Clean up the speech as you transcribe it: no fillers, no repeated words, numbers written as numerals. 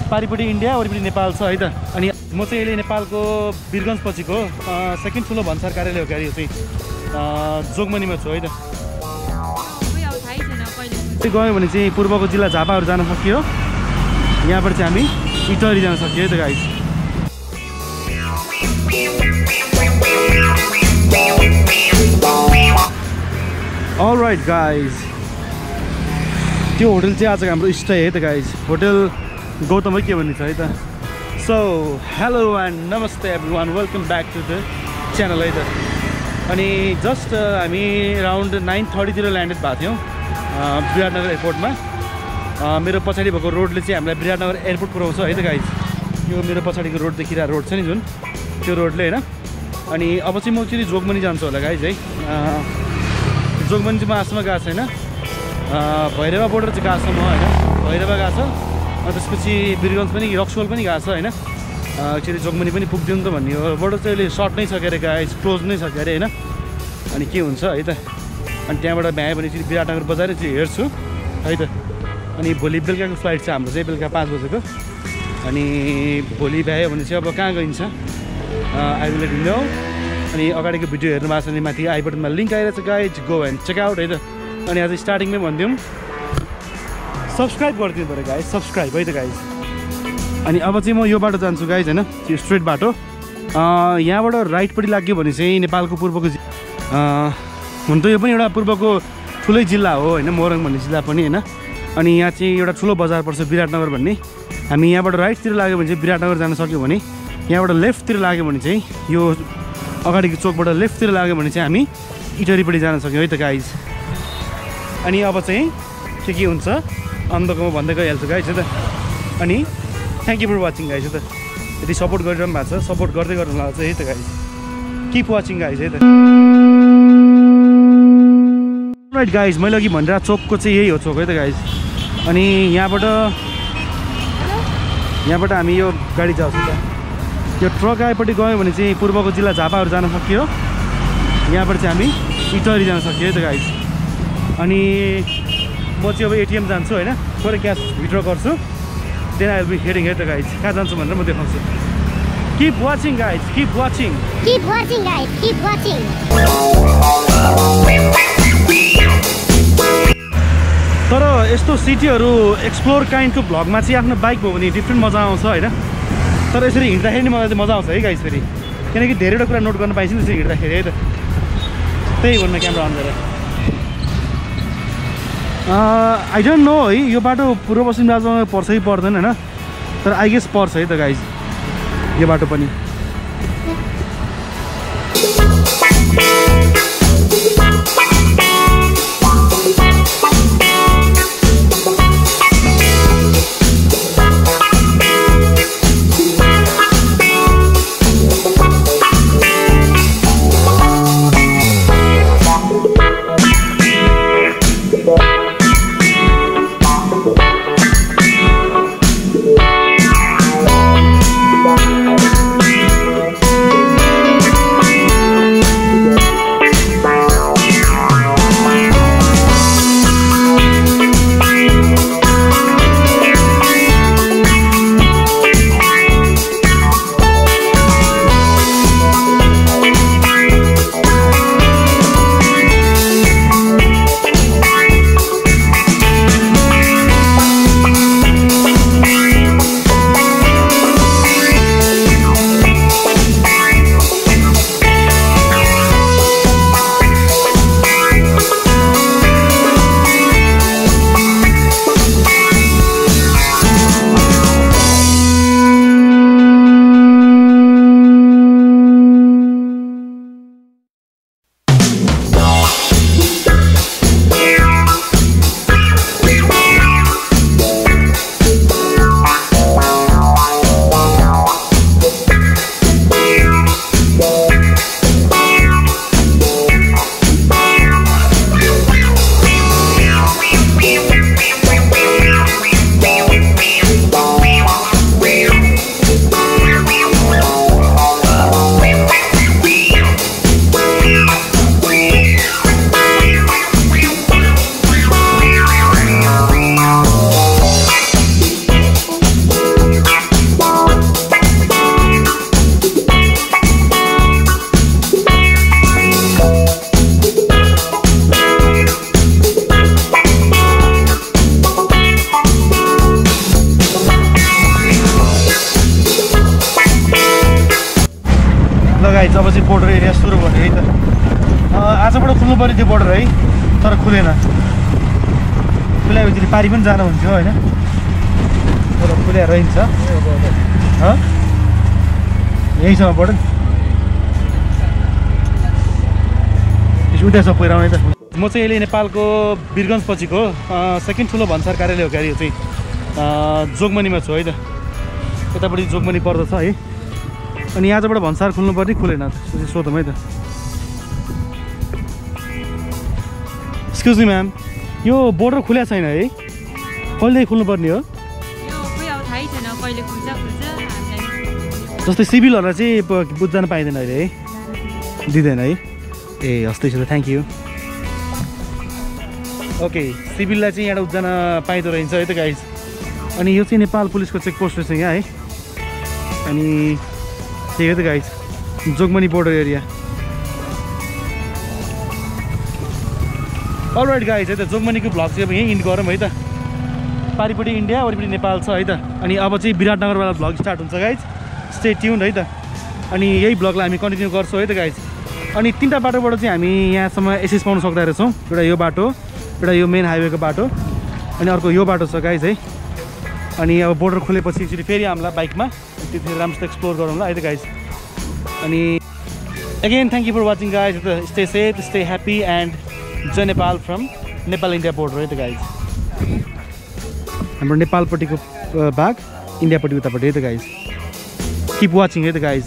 पारिपट्टि India वरिपट्टि Nepal छ है त। अनि म चाहिँ अहिले नेपालको वीरगञ्ज पछिको सेकेन्ड ठुलो भन्सार कार्यालय हो गाडी चाहिँ जोगमनीमा छु है त। गयो भने चाहिँ पूर्वको जिल्ला झापाहरू जान सकियो, यहाँबाट चाहिँ हामी इटहरी जान सकियो है त गाइस। अलराइट गाइस, त्यो होटल चाहिँ आजको हाम्रो स्टे है त गाइस, होटल गौतमै के भन्ने छ है त। So hello and namaste everyone, welcome back to the channel है त। अनि जस्ट हामी अराउन्ड 9:30 तिर ल्यान्डेड भएको थियौँ विराटनगर एयरपोर्टमा। मेरो पछाडि भएको रोडले चाहिँ हामीलाई विराटनगर एयरपोर्ट पुऱ्याउँछ है त गाइस। यो मेरो पछाडिको रोड देखिरहेको रोड छ नि जुन, त्यो रोडले होइन। अनि अब चाहिँ म चाहिँ जोगमनी जान्छु होला गाइस है। जोगमनी चाहिँ म आजसम्म गएको छैन, भैरवा बोर्डर चाहिँ गएको छ म होइन, भैरवा गएको छ। अनि त्यसपछि वीरगञ्ज पनि रक्सोल पनि गएको छ होइन। एक्चुअली जोगमनी पनि पुग्दिउँ त भन्ने हो। बोर्डर चाहिँ अहिले सर्ट नै छ के अरे गाइस, क्लोज नै छ के अरे होइन। अनि के हुन्छ है त। अनि त्यहाँबाट भ्यायो भने चाहिँ विराटनगर बजार चाहिँ हेर्छु है त। अनि भोलि बेलुकाको फ्लाइट छ हाम्रो चाहिँ, बेलुका 5 बजेको। अनि भोलि भ्यायो भने चाहिँ अब कहाँ गइन्छ I will let you know. अनि अगाडिको भिडियो हेर्नु भएको छ भने माथि आई बटनमा लिङ्क आइरहेको छ guys, go and check out है त। अनि आज स्टार्टिङमै भनिदिउँ सब्सक्राइब गरिदिनु पऱ्यो गाइज, सब्सक्राइब है त गाइज। अनि अब चाहिँ म यो बाटो जान्छु गाइज होइन, त्यो स्ट्रेट बाटो। यहाँबाट राइटपट्टि लाग्यो भने चाहिँ नेपालको पूर्वको हुन त यो पनि एउटा पूर्वको ठुलै जिल्ला हो होइन, मोरङ भन्ने जिल्ला पनि होइन। अनि यहाँ चाहिँ एउटा ठुलो बजार पर्छ विराटनगर भन्ने। हामी यहाँबाट राइटतिर लाग्यो भने चाहिँ विराटनगर जान सक्यो भने, यहाँबाट लेफ्टतिर लाग्यो भने चाहिँ यो अगाडिको चोकबाट लेफ्टतिर लाग्यो भने चाहिँ हामी इटहरीपट्टि जान सक्यौँ है त गाइज। अनि अब चाहिँ के हुन्छ अन्धको म भन्दै गइहाल्छु गाइज है त। अनि thank you for watching guys है त। यदि सपोर्ट गरिरहनु भएको छ, सपोर्ट गर्दै गर्नु भएको छ है त गाइज। किप वाचिङ गाइज है त। राइट गाइज, मैले अघि भनिरहेको चोकको चाहिँ यही हो चोक है त गाइज। अनि यहाँबाट हामी यो गाडी जाउँछ त। यो ट्रक आएपट्टि गयो भने चाहिँ पूर्वको जिल्ला झापाहरू जान सकियो, यहाँबाट चाहिँ हामी इटहरी जान सकियो है त गाइज। अनि म चाहिँ अब एटिएम जान्छु होइन, थोरै क्यास विथड्र गर्छु, then I will be heading है त गाइज। कहाँ जान्छु भनेर म देखाउँछु। Keep watching guys, keep watching, keep watching guys, keep watching. तर यस्तो सिटीहरू एक्सप्लोर काइन्डको भ्लगमा चाहिँ आफ्नो बाइक भयो भने डिफ्रेन्ट मजा आउँछ होइन। तर यसरी हिँड्दाखेरि नै मलाई चाहिँ मजा आउँछ है गाइस फेरि, किनकि धेरैवटा कुरा नोट गर्न पाइन्छ नि यसरी हिँड्दाखेरि है त। त्यही भन्न क्यामेरा अन गरेर आई डोन्ट नो है यो बाटो पूर्व पश्चिम राज्यमा पर्छ कि पर्दैन होइन, तर आई गेस पर्छ है त गाइस यो बाटो पनि। अब चाहिँ बोर्डर एरिया सुरु भयो है त आजबाट खुल्नु पर्यो त्यो बोर्डर है तर खुलेन खुलाएपछि पारी पनि जानु हुन्थ्यो होइन तर खुलेर रहन्छ यहीँसम्म बोर्डर उता छ पहिराउने त म चाहिँ अहिले नेपालको वीरगञ्ज पछिको सेकेन्ड ठुलो भन्सार कार्यालय हो गाडी यो चाहिँ जोगमनीमा छु है त यतापट्टि जोगमनी पर्दछ है अनि आजबाट भन्सार खुल्नु पर्ने खुलेन सोधौँ है त एक्सक्युज मी म्याम यो बोर्डर खुल्या छैन है कहिलेदेखि खुल्नु पर्ने हो जस्तै सिभिलहरूलाई चाहिँ बुझ्न पाइँदैन अहिले है दिँदैन है ए हस्तै छ त थ्याङ्क यू ओके सिभिललाई चाहिँ यहाँ उब्जान पाइँदो रहेछ है त गाइज अनि यो चाहिँ नेपाल पुलिसको चेकपोस्ट रहेछ यहाँ है अनि त्यही हो त guys Jogmani border area alright guys है त जोगमनीको भ्लग चाहिँ अब यहीँ इन्ड गरौँ है त पारिपट्टि इन्डिया वरिपट्टि नेपाल छ है त अनि अब चाहिँ विराटनगरवाला भ्लग स्टार्ट हुन्छ गाइज स्टे ट्युन्ड है त अनि यही भ्लगलाई हामी कन्टिन्यू गर्छौँ है त गाइज अनि तीनटा बाटोबाट चाहिँ हामी यहाँसम्म एसेस पाउन सक्दा रहेछौँ एउटा यो बाटो एउटा यो मेन हाइवेको बाटो अनि अर्को यो बाटो छ गाइज है अनि अब बोर्डर खोलेपछि एकचोटि फेरि हामीलाई बाइकमा त्यतिखेर राम्रोसित एक्सप्लोर गरौँला है त गाइज अनि again thank you for watching guys stay safe stay happy and jai Nepal from Nepal India border है त गाइज हाम्रो नेपालपट्टिको भाग इन्डियापट्टि उतापट्टि है त गाइज किप वाचिङ है त गाइज